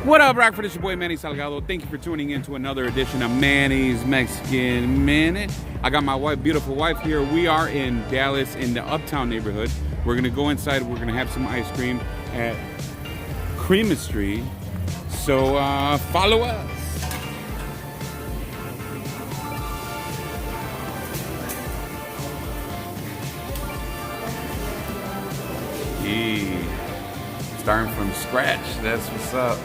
What up, Rockford? It's your boy Manny Salgado. Thank you for tuning in to another edition of Manny's Mexican Minute. I got my wife, beautiful wife here. We are in Dallas in the Uptown neighborhood. We're gonna go inside. We're gonna have some ice cream at Creamistry. So follow us. Yeah. Starting from scratch. That's what's up.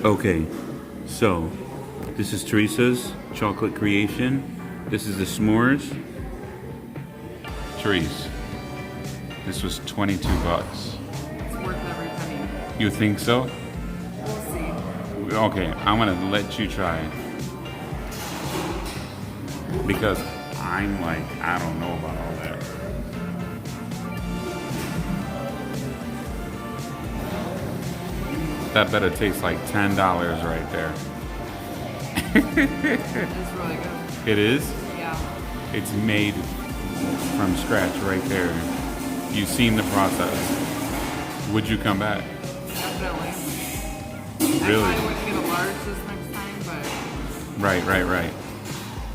Okay, so this is Teresa's chocolate creation. This is the s'mores. Therese, this was 22 bucks. It's worth every penny. You think so? We'll see. Okay, I'm gonna let you try it. Because I'm like, I don't know about all that. That better taste like $10 right there. It's really good. It is? Yeah. It's made from scratch right there. You've seen the process. Would you come back? Definitely. Really? I probably wouldn't get a large this next time, but Right.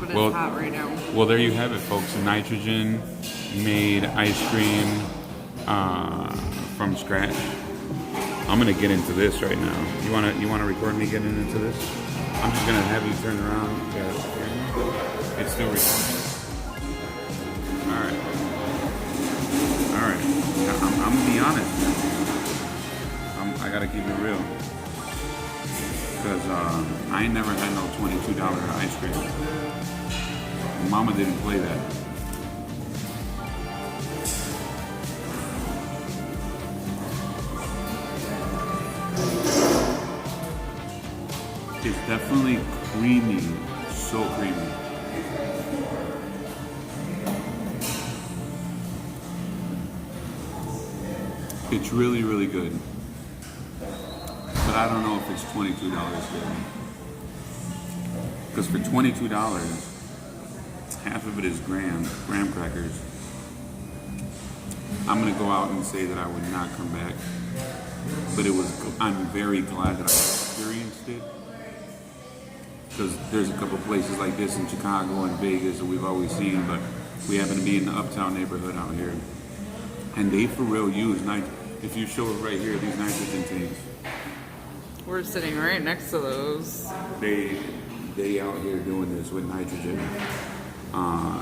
it's Well- hot right now. Well, there you have it, folks. Nitrogen made ice cream from scratch. I'm gonna get into this right now. You wanna record me getting into this? I'm just gonna have you turn around. Yeah. It's still recording. All right. I'm gonna be honest. I gotta keep it real because I ain't never had no $22 ice cream. Mama didn't play that. It's definitely creamy, so creamy. It's really, really good. But I don't know if it's $22 good. Because for $22, half of it is graham crackers. I'm gonna go out and say that I would not come back. But I'm very glad that I experienced it. Because there's a couple places like this in Chicago and Vegas that we've always seen, but we happen to be in the Uptown neighborhood out here. And they for real use if you show it right here, these nitrogen tanks. We're sitting right next to those. They out here doing this with nitrogen.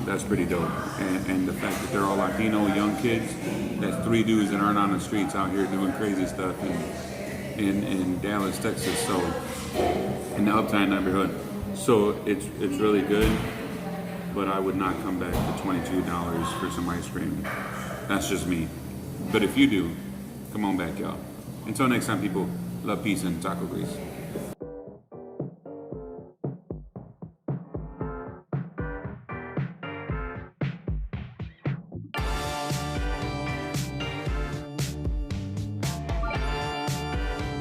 That's pretty dope. And the fact that they're all Latino young kids, that's 3 dudes that aren't on the streets out here doing crazy stuff in Dallas, Texas. So in the Uptown neighborhood. So it's really good, but I would not come back for $22 for some ice cream. That's just me. But if you do, come on back, y'all. Until next time, people, love, peace, and taco grease.